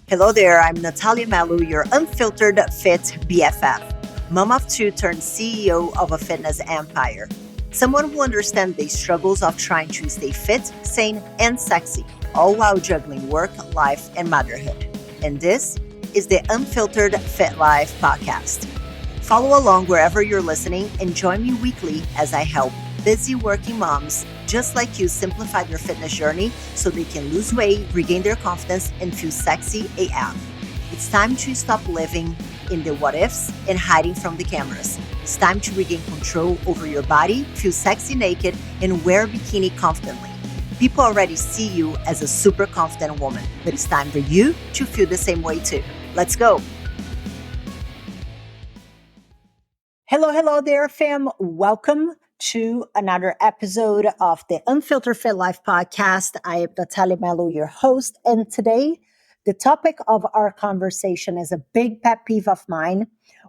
Hello there, I'm Nathalia Melo, your unfiltered fit BFF, mom of two turned CEO of a fitness empire. Someone who understands the struggles of trying to stay fit, sane, and sexy, all while juggling work, life, and motherhood. And this is the Unfiltered Fit Life podcast. Follow along wherever you're listening and join me weekly as I help busy working moms just like you simplify their fitness journey so they can lose weight, regain their confidence, and feel sexy AF. It's time to stop living in the what ifs and hiding from the cameras. It's time to regain control over your body, feel sexy naked, and wear a bikini confidently. People already see you as a super confident woman, but it's time for you to feel the same way too. Let's go. Hello there, fam. Welcome to another episode of the Unfiltered Fit Life podcast. I am Nathalia Melo, your host, and today the topic of our conversation is a big pet peeve of mine,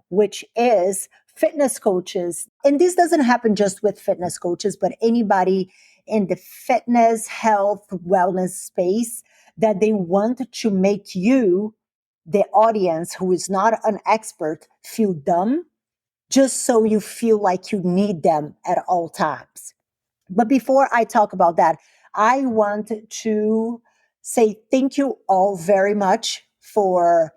which is fitness coaches. And this doesn't happen just with fitness coaches, but anybody in the fitness, health, wellness space that they want to make you, the audience who is not an expert, feel dumb just so you feel like you need them at all times. But before I talk about that, I want to say thank you all very much for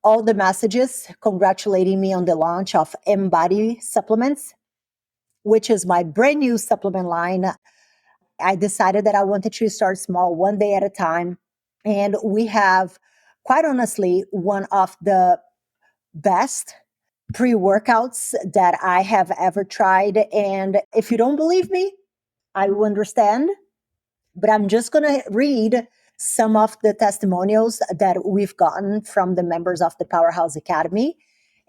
all the messages congratulating me on the launch of Embody Supplements, which is my brand new supplement line. I decided that I wanted to start small, one day at a time. And we have, quite honestly, one of the best pre-workouts that I have ever tried. And if you don't believe me, I will understand. But I'm just going to read some of the testimonials that we've gotten from the members of the Powerhouse Academy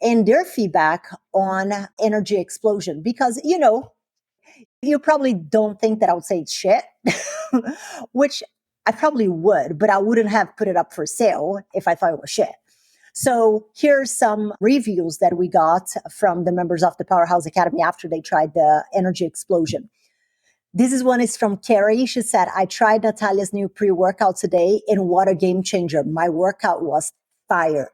and their feedback on energy explosion. Because, you probably don't think that I would say it's shit, which I probably would, but I wouldn't have put it up for sale if I thought it was shit. So here's some reviews that we got from the members of the Powerhouse Academy after they tried the energy explosion. This one is from Carrie. She said, I tried Nathalia's new pre-workout today and what a game changer. My workout was fire.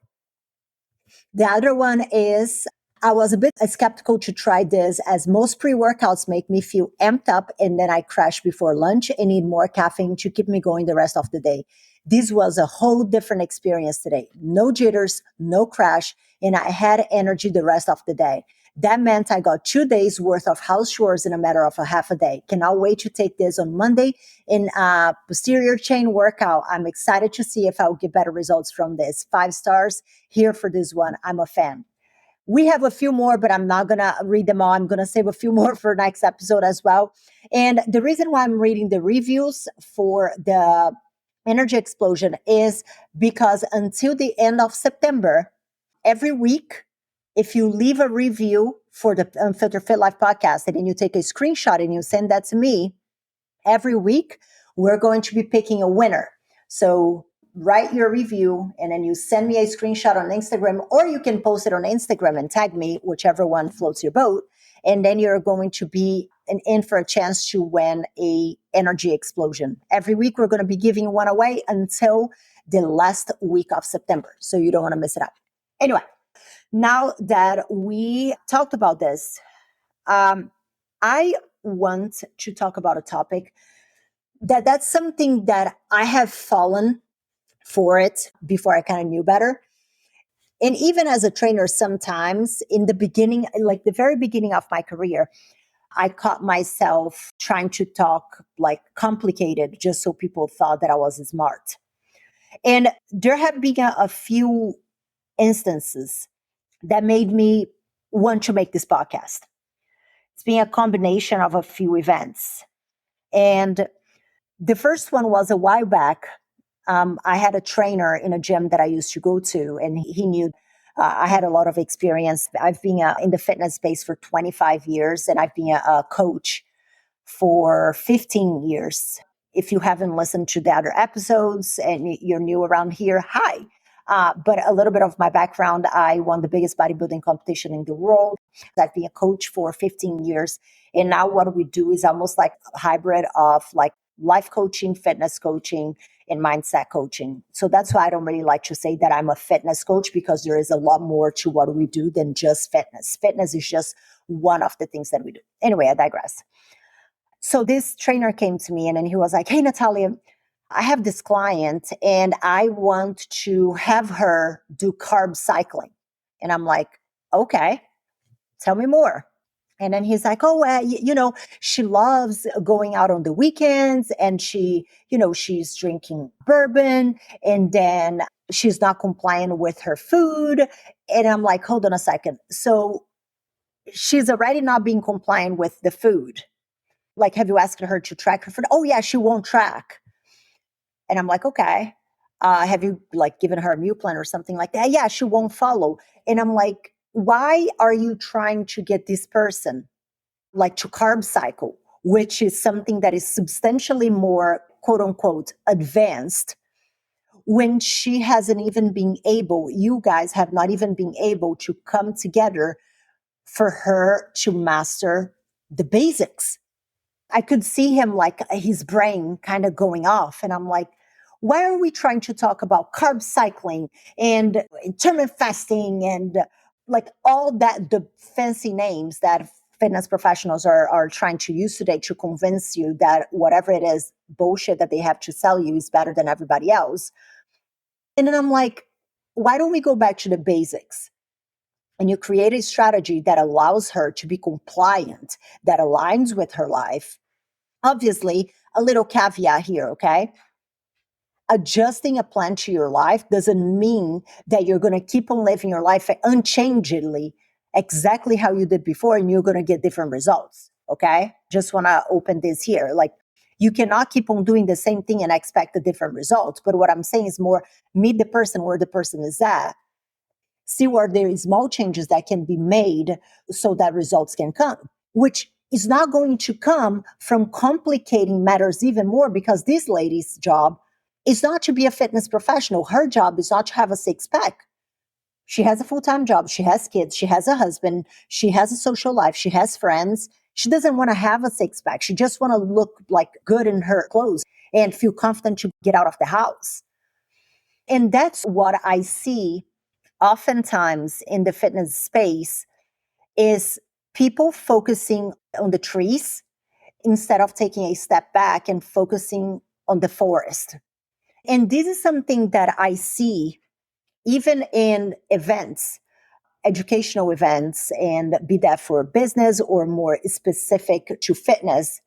The other one is, I was a bit skeptical to try this as most pre-workouts make me feel amped up and then I crash before lunch and need more caffeine to keep me going the rest of the day. This was a whole different experience today. No jitters, no crash, and I had energy the rest of the day. That meant I got 2 days worth of house chores in a matter of a half a day. Cannot wait to take this on Monday in a posterior chain workout. I'm excited to see if I'll get better results from this. 5 stars here for this one. I'm a fan. We have a few more, but I'm not going to read them all. I'm going to save a few more for next episode as well. And the reason why I'm reading the reviews for the energy explosion is because until the end of September, every week, if you leave a review for the Unfiltered Fit Life podcast and then you take a screenshot and you send that to me, every week, we're going to be picking a winner. So write your review and then you send me a screenshot on Instagram, or you can post it on Instagram and tag me, whichever one floats your boat. And then you're going to be in for a chance to win a energy explosion. Every week, we're going to be giving one away until the last week of September. So you don't want to miss it out. Anyway, now that we talked about this, I want to talk about a topic that's something that I have fallen for it before I kind of knew better. And even as a trainer, sometimes in the beginning, like the very beginning of my career, I caught myself trying to talk like complicated just so people thought that I was smart. And there have been a few instances that made me want to make this podcast. It's been a combination of a few events. And the first one was a while back. I had a trainer in a gym that I used to go to, and he knew I had a lot of experience. I've been in the fitness space for 25 years, and I've been a coach for 15 years. If you haven't listened to the other episodes and you're new around here, hi. But a little bit of my background, I won the biggest bodybuilding competition in the world. I've been a coach for 15 years. And now what we do is almost like a hybrid of like life coaching, fitness coaching, in mindset coaching. So that's why I don't really like to say that I'm a fitness coach, because there is a lot more to what we do than just fitness. Fitness is just one of the things that we do. Anyway, I digress. So this trainer came to me and then he was like, "Hey, Natalia, I have this client and I want to have her do carb cycling." And I'm like, "Okay, tell me more." And then he's like, "Oh, she loves going out on the weekends and she's drinking bourbon and then she's not complying with her food." And I'm like, "Hold on a second. So she's already not being compliant with the food. Like, have you asked her to track her food?" "Oh, yeah, she won't track." And I'm like, "Okay. Have you like given her a meal plan or something like that?" "Yeah, she won't follow." And I'm like, "Why are you trying to get this person like to carb cycle, which is something that is substantially more quote unquote advanced, when she hasn't even been able, you guys have not even been able to come together for her to master the basics?" I could see him like his brain kind of going off. And I'm like, why are we trying to talk about carb cycling and intermittent fasting and like all that, the fancy names that fitness professionals are trying to use today to convince you that whatever it is, bullshit that they have to sell you is better than everybody else? And then I'm like, why don't we go back to the basics? And you create a strategy that allows her to be compliant, that aligns with her life. Obviously, a little caveat here, okay? Adjusting a plan to your life doesn't mean that you're going to keep on living your life unchangedly, exactly how you did before, and you're going to get different results, okay? Just want to open this here. Like, you cannot keep on doing the same thing and expect a different result. But what I'm saying is more meet the person where the person is at, see where there is small changes that can be made so that results can come, which is not going to come from complicating matters even more, because this lady's job is not to be a fitness professional. Her job is not to have a six pack. She has a full-time job. She has kids. She has a husband. She has a social life. She has friends. She doesn't want to have a six pack. She just want to look like good in her clothes and feel confident to get out of the house. And that's what I see oftentimes in the fitness space, is people focusing on the trees instead of taking a step back and focusing on the forest. And this is something that I see even in events, educational events, and be that for business or more specific to fitness,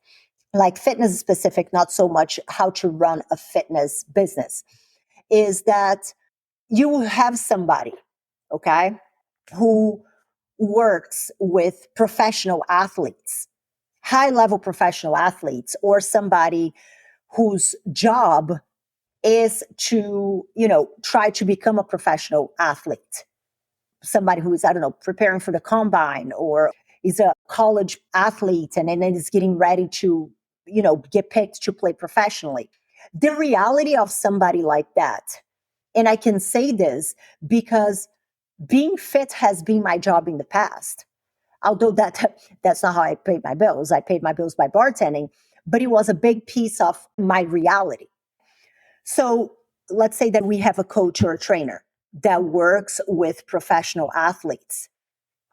like fitness specific, not so much how to run a fitness business, is that you have somebody, okay, who works with professional athletes, high level professional athletes, or somebody whose job is to, try to become a professional athlete. Somebody who is, I don't know, preparing for the combine or is a college athlete and then is getting ready to, get picked to play professionally. The reality of somebody like that, and I can say this because being fit has been my job in the past. Although that's not how I paid my bills. I paid my bills by bartending, but it was a big piece of my reality. So let's say that we have a coach or a trainer that works with professional athletes.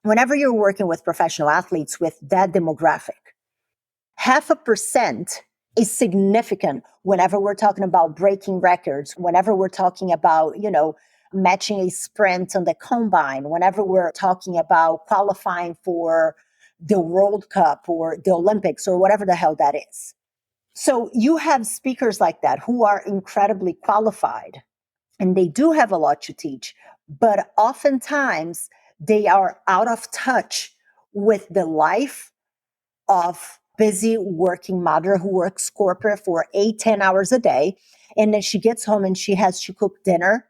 Whenever you're working with professional athletes with that demographic, 0.5% is significant whenever we're talking about breaking records, whenever we're talking about, matching a sprint on the combine, whenever we're talking about qualifying for the World Cup or the Olympics or whatever the hell that is. So you have speakers like that who are incredibly qualified and they do have a lot to teach, but oftentimes they are out of touch with the life of busy working mother who works corporate for 8, 10 hours a day. And then she gets home and she has to cook dinner.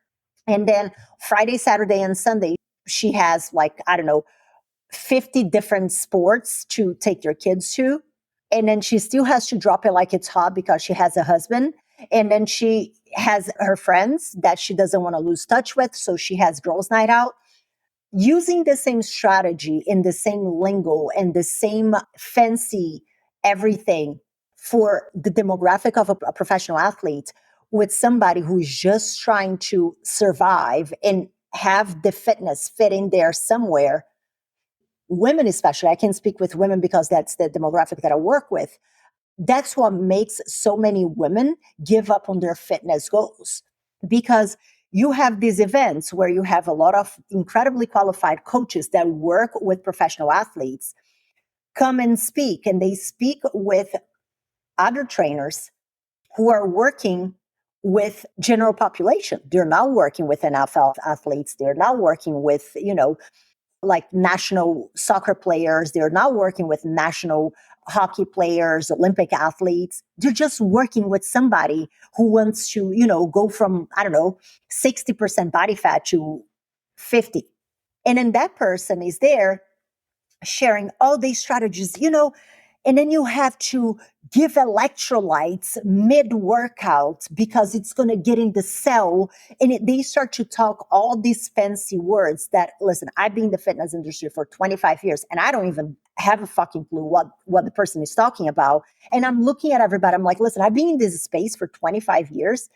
And then Friday, Saturday, and Sunday, she has like, I don't know, 50 different sports to take your kids to. And then she still has to drop it like it's hot because she has a husband. And then she has her friends that she doesn't want to lose touch with. So she has girls' night out. Using the same strategy in the same lingo and the same fancy everything for the demographic of a professional athlete with somebody who's just trying to survive and have the fitness fit in there somewhere, women especially, I can speak with women because that's the demographic that I work with. That's what makes so many women give up on their fitness goals, because you have these events where you have a lot of incredibly qualified coaches that work with professional athletes come and speak, and they speak with other trainers who are working with general population. They're not working with NFL athletes. They're not working with, like national soccer players. They're not working with national hockey players, Olympic athletes. They're just working with somebody who wants to, go from, I don't know, 60% body fat to 50. And then that person is there sharing all these strategies, and then you have to give electrolytes mid workout because it's going to get in the cell. And they start to talk all these fancy words that, listen, I've been in the fitness industry for 25 years and I don't even have a fucking clue what the person is talking about. And I'm looking at everybody. I'm like, listen, I've been in this space for 25 years.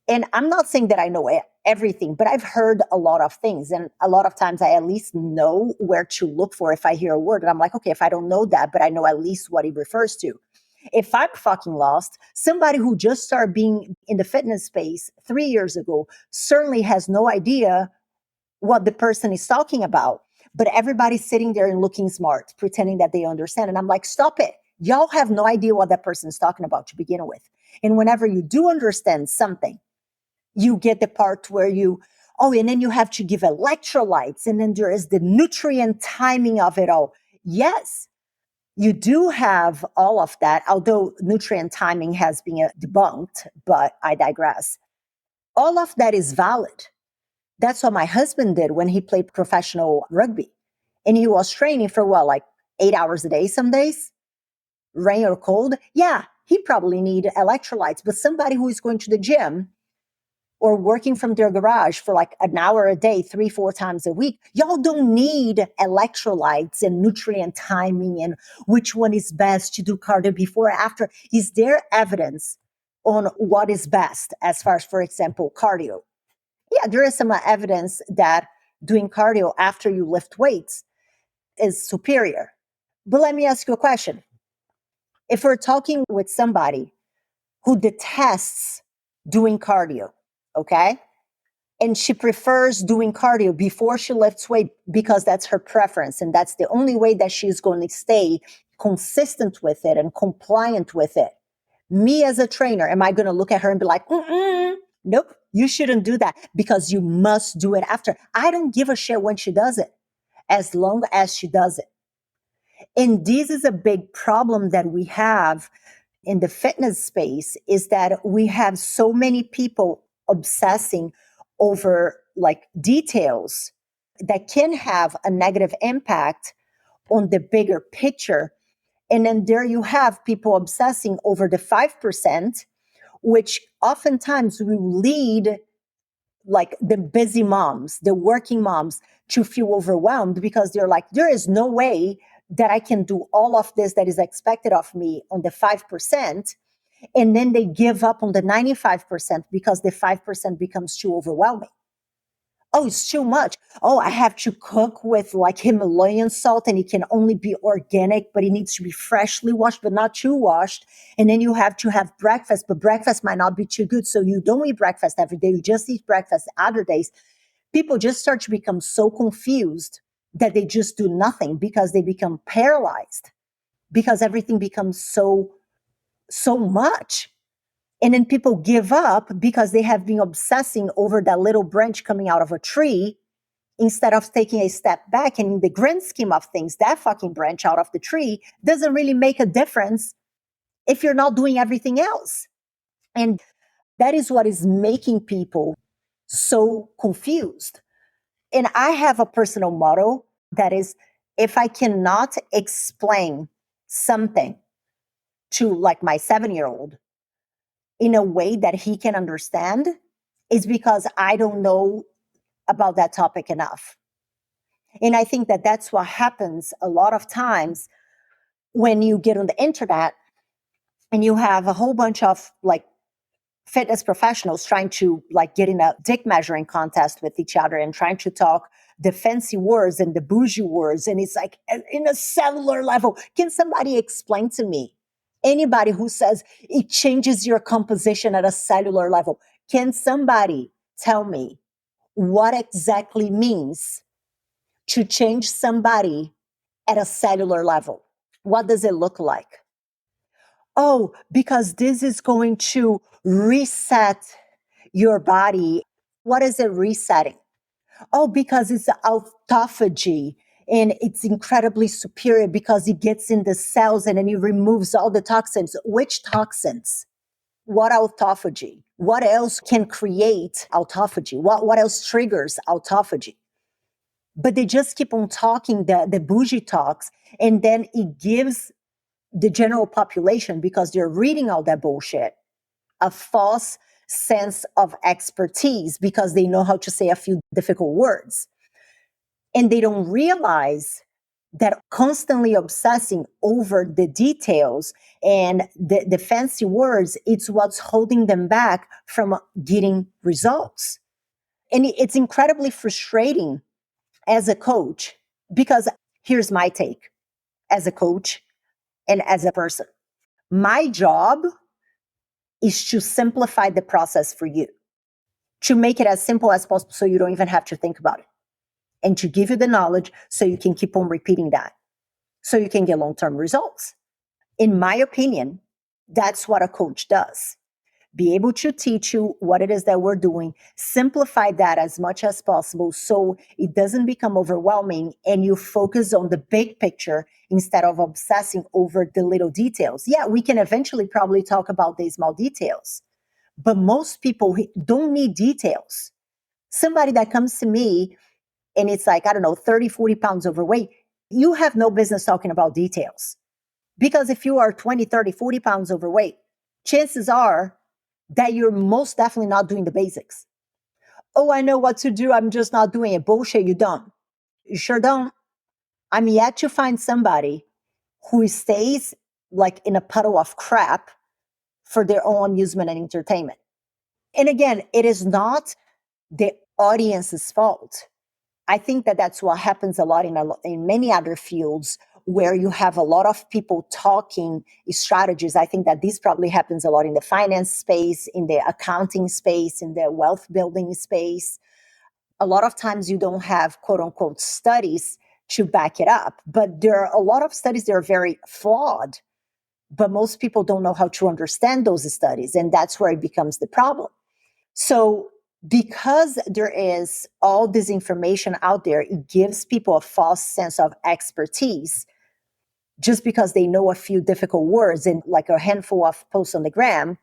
And I'm not saying that I know everything, but I've heard a lot of things. And a lot of times I at least know where to look for if I hear a word. And I'm like, okay, if I don't know that, but I know at least what it refers to. If I'm fucking lost, somebody who just started being in the fitness space 3 years ago certainly has no idea what the person is talking about. But everybody's sitting there and looking smart, pretending that they understand. And I'm like, stop it. Y'all have no idea what that person is talking about to begin with. And whenever you do understand something, you get the part where and then you have to give electrolytes, and then there is the nutrient timing of it all. Yes, you do have all of that, although nutrient timing has been debunked, but I digress. All of that is valid. That's what my husband did when he played professional rugby. And he was training for like 8 hours a day some days, rain or cold. Yeah, he probably need electrolytes, but somebody who is going to the gym or working from their garage for like an hour a day, 3-4 times a week, y'all don't need electrolytes and nutrient timing and which one is best to do cardio before or after. Is there evidence on what is best as far as, for example, cardio? Yeah, there is some evidence that doing cardio after you lift weights is superior. But let me ask you a question. If we're talking with somebody who detests doing cardio, okay? And she prefers doing cardio before she lifts weight because that's her preference. And that's the only way that she's going to stay consistent with it and compliant with it. Me as a trainer, am I going to look at her and be like, nope, you shouldn't do that because you must do it after. I don't give a shit when she does it, as long as she does it. And this is a big problem that we have in the fitness space, is that we have so many people obsessing over like details that can have a negative impact on the bigger picture. And then there you have people obsessing over the 5%, which oftentimes will lead like the busy moms, the working moms, to feel overwhelmed because they're like, there is no way that I can do all of this that is expected of me on the 5%. And then they give up on the 95% because the 5% becomes too overwhelming. Oh, it's too much. Oh, I have to cook with like Himalayan salt and it can only be organic, but it needs to be freshly washed, but not too washed. And then you have to have breakfast, but breakfast might not be too good. So you don't eat breakfast every day. You just eat breakfast other days. People just start to become so confused that they just do nothing because they become paralyzed because everything becomes so much. And then people give up because they have been obsessing over that little branch coming out of a tree instead of taking a step back. And in the grand scheme of things, that fucking branch out of the tree doesn't really make a difference if you're not doing everything else. And that is what is making people so confused. And I have a personal motto that is, if I cannot explain something to like my 7-year-old in a way that he can understand, is because I don't know about that topic enough. And I think that that's what happens a lot of times when you get on the internet and you have a whole bunch of like fitness professionals trying to like get in a dick measuring contest with each other and trying to talk the fancy words and the bougie words. And it's like in a cellular level. Can somebody explain to me? Anybody who says it changes your composition at a cellular level, can somebody tell me what exactly means to change somebody at a cellular level? What does it look like? Oh, because this is going to reset your body. What is it resetting? Oh, because it's autophagy and it's incredibly superior because it gets in the cells and then it removes all the toxins. Which toxins? What autophagy? What else can create autophagy? What else triggers autophagy? But they just keep on talking the bougie talks, and then it gives the general population, because they're reading all that bullshit, a false sense of expertise because they know how to say a few difficult words. And they don't realize that constantly obsessing over the details and the fancy words, it's what's holding them back from getting results. And it's incredibly frustrating as a coach, because here's my take as a coach and as a person. My job is to simplify the process for you, to make it as simple as possible so you don't even have to think about it, and to give you the knowledge so you can keep on repeating that, so you can get long-term results. In my opinion, that's what a coach does. Be able to teach you what it is that we're doing, simplify that as much as possible so it doesn't become overwhelming and you focus on the big picture instead of obsessing over the little details. Yeah, we can eventually probably talk about the small details, but most people don't need details. Somebody that comes to me and it's like, I don't know, 30, 40 pounds overweight, you have no business talking about details. Because if you are 20, 30, 40 pounds overweight, chances are that you're most definitely not doing the basics. Oh, I know what to do. I'm just not doing it. Bullshit, you don't. You sure don't. I'm yet to find somebody who stays like in a puddle of crap for their own amusement and entertainment. And again, it is not the audience's fault. I think that that's what happens a lot in many other fields where you have a lot of people talking strategies. I think that this probably happens a lot in the finance space, in the accounting space, in the wealth building space. A lot of times you don't have quote unquote studies to back it up, but there are a lot of studies that are very flawed, but most people don't know how to understand those studies. And that's where it becomes the problem. So because there is all this information out there, it gives people a false sense of expertise just because they know a few difficult words and like a handful of posts on the gram.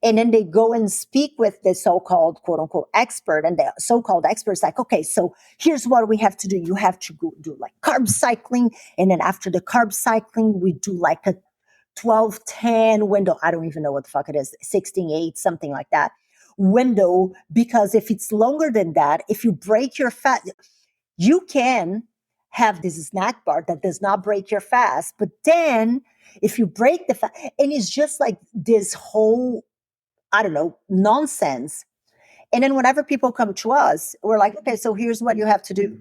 And then they go and speak with the so-called quote unquote expert, and the so-called expert's like, okay, so here's what we have to do. You have to go do like carb cycling. And then after the carb cycling, we do like a 12-10 window. I don't even know what the fuck it is, 16-8, something like that window. Because if it's longer than that, if you break your fast, you can have this snack bar that does not break your fast. But then if you break the fast, and it's just like this whole, I don't know, nonsense. And then whenever people come to us, we're like, okay, so here's what you have to do.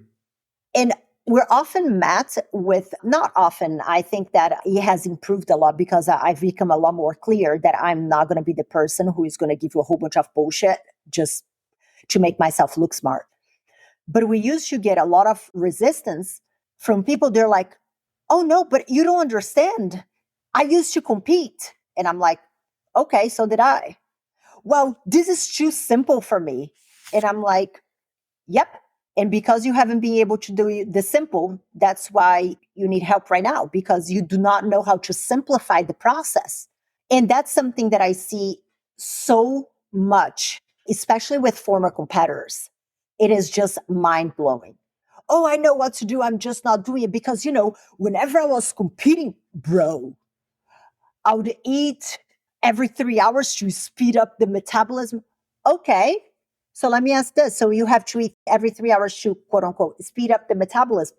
And we're often met with, not often, I think that it has improved a lot because I've become a lot more clear that I'm not going to be the person who is going to give you a whole bunch of bullshit just to make myself look smart. But we used to get a lot of resistance from people. They're like, oh no, but you don't understand. I used to compete. And I'm like, okay, so did I. Well, this is too simple for me. And I'm like, yep. And because you haven't been able to do the simple, that's why you need help right now, because you do not know how to simplify the process. And that's something that I see so much, especially with former competitors. It is just mind blowing. Oh, I know what to do. I'm just not doing it because, whenever I was competing, bro, I would eat every 3 hours to speed up the metabolism. Okay. So let me ask this. So you have to eat every 3 hours to quote unquote speed up the metabolism.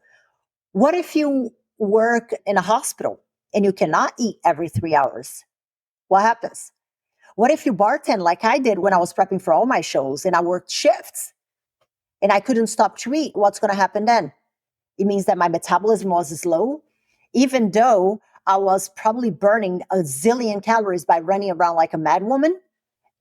What if you work in a hospital and you cannot eat every 3 hours? What happens? What if you bartend like I did when I was prepping for all my shows and I worked shifts and I couldn't stop to eat? What's going to happen then? It means that my metabolism was slow, even though I was probably burning a zillion calories by running around like a mad woman.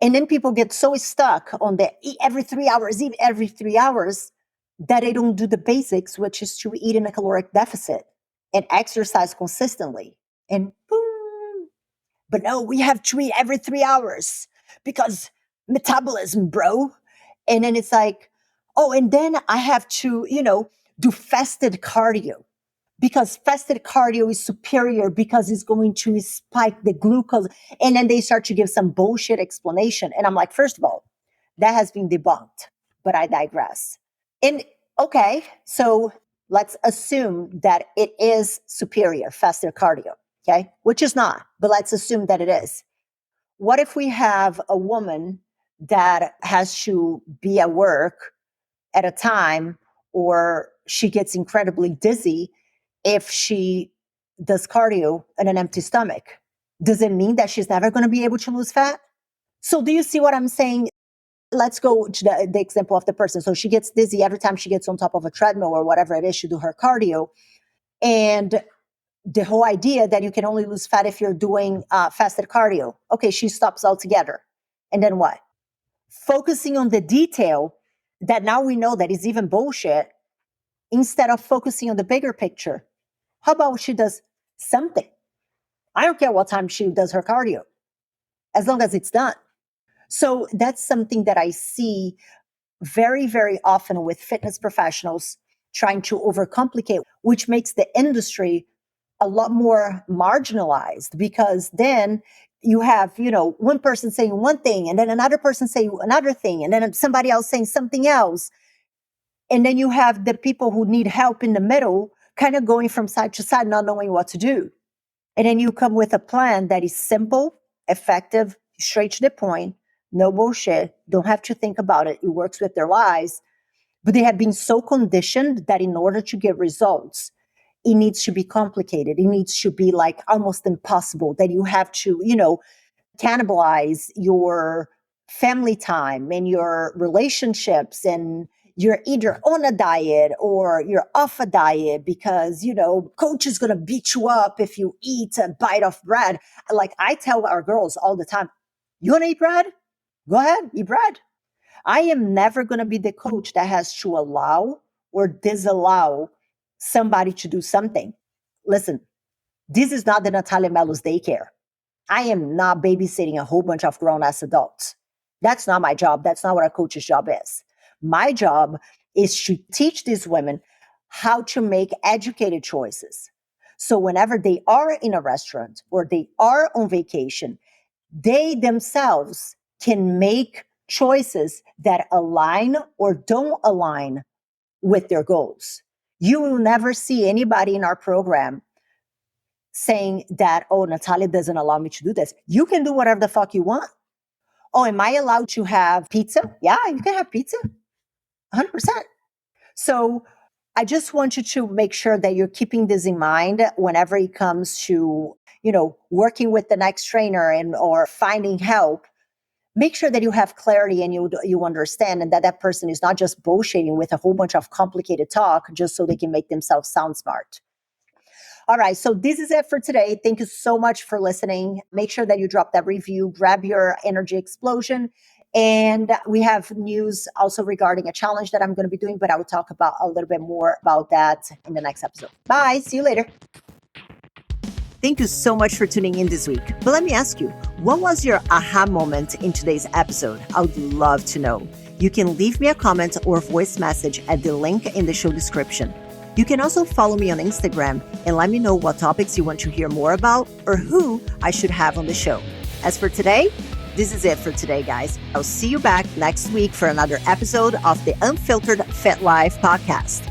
And then people get so stuck on the eat every 3 hours, eat every 3 hours, that they don't do the basics, which is to eat in a caloric deficit and exercise consistently. And boom. But no, we have to eat every 3 hours because metabolism, bro. And then it's like, oh, and then I have to, do fasted cardio because fasted cardio is superior because it's going to spike the glucose. And then they start to give some bullshit explanation. And I'm like, first of all, that has been debunked, but I digress. And okay, so let's assume that it is superior, fasted cardio, okay? Which is not, but let's assume that it is. What if we have a woman that has to be at work at a time, or she gets incredibly dizzy if she does cardio on an empty stomach? Does it mean that she's never going to be able to lose fat? So do you see what I'm saying? Let's go to the example of the person. So she gets dizzy every time she gets on top of a treadmill or whatever it is to do her cardio. And the whole idea that you can only lose fat if you're doing fasted cardio. Okay, she stops altogether. And then what? Focusing on the detail that now we know that is even bullshit, instead of focusing on the bigger picture. How about she does something? I don't care what time she does her cardio, as long as it's done. So that's something that I see very, very often with fitness professionals trying to overcomplicate, which makes the industry a lot more marginalized, because then you have, one person saying one thing and then another person saying another thing and then somebody else saying something else. And then you have the people who need help in the middle kind of going from side to side, not knowing what to do. And then you come with a plan that is simple, effective, straight to the point, no bullshit, don't have to think about it. It works with their lives. But they have been so conditioned that in order to get results, it needs to be complicated. It needs to be like almost impossible, that you have to, cannibalize your family time and your relationships, and you're either on a diet or you're off a diet because, coach is going to beat you up if you eat a bite of bread. Like I tell our girls all the time, you want to eat bread? Go ahead, eat bread. I am never going to be the coach that has to allow or disallow somebody to do something. Listen, this is not the Nathalia Melo's daycare. I am not babysitting a whole bunch of grown-ass adults. That's not my job. That's not what a coach's job is. My job is to teach these women how to make educated choices. So whenever they are in a restaurant or they are on vacation, they themselves can make choices that align or don't align with their goals. You will never see anybody in our program saying that, oh, Nathalia doesn't allow me to do this. You can do whatever the fuck you want. Oh, am I allowed to have pizza? Yeah, you can have pizza. 100%. So I just want you to make sure that you're keeping this in mind whenever it comes to, working with the next trainer or finding help. Make sure that you have clarity and you understand, and that person is not just bullshitting with a whole bunch of complicated talk just so they can make themselves sound smart. All right, so this is it for today. Thank you so much for listening. Make sure that you drop that review, grab your energy explosion. And we have news also regarding a challenge that I'm going to be doing, but I will talk about a little bit more about that in the next episode. Bye. See you later. Thank you so much for tuning in this week. But let me ask you, what was your aha moment in today's episode? I would love to know. You can leave me a comment or voice message at the link in the show description. You can also follow me on Instagram and let me know what topics you want to hear more about or who I should have on the show. As for today, this is it for today, guys. I'll see you back next week for another episode of the Unfiltered Fit Life podcast.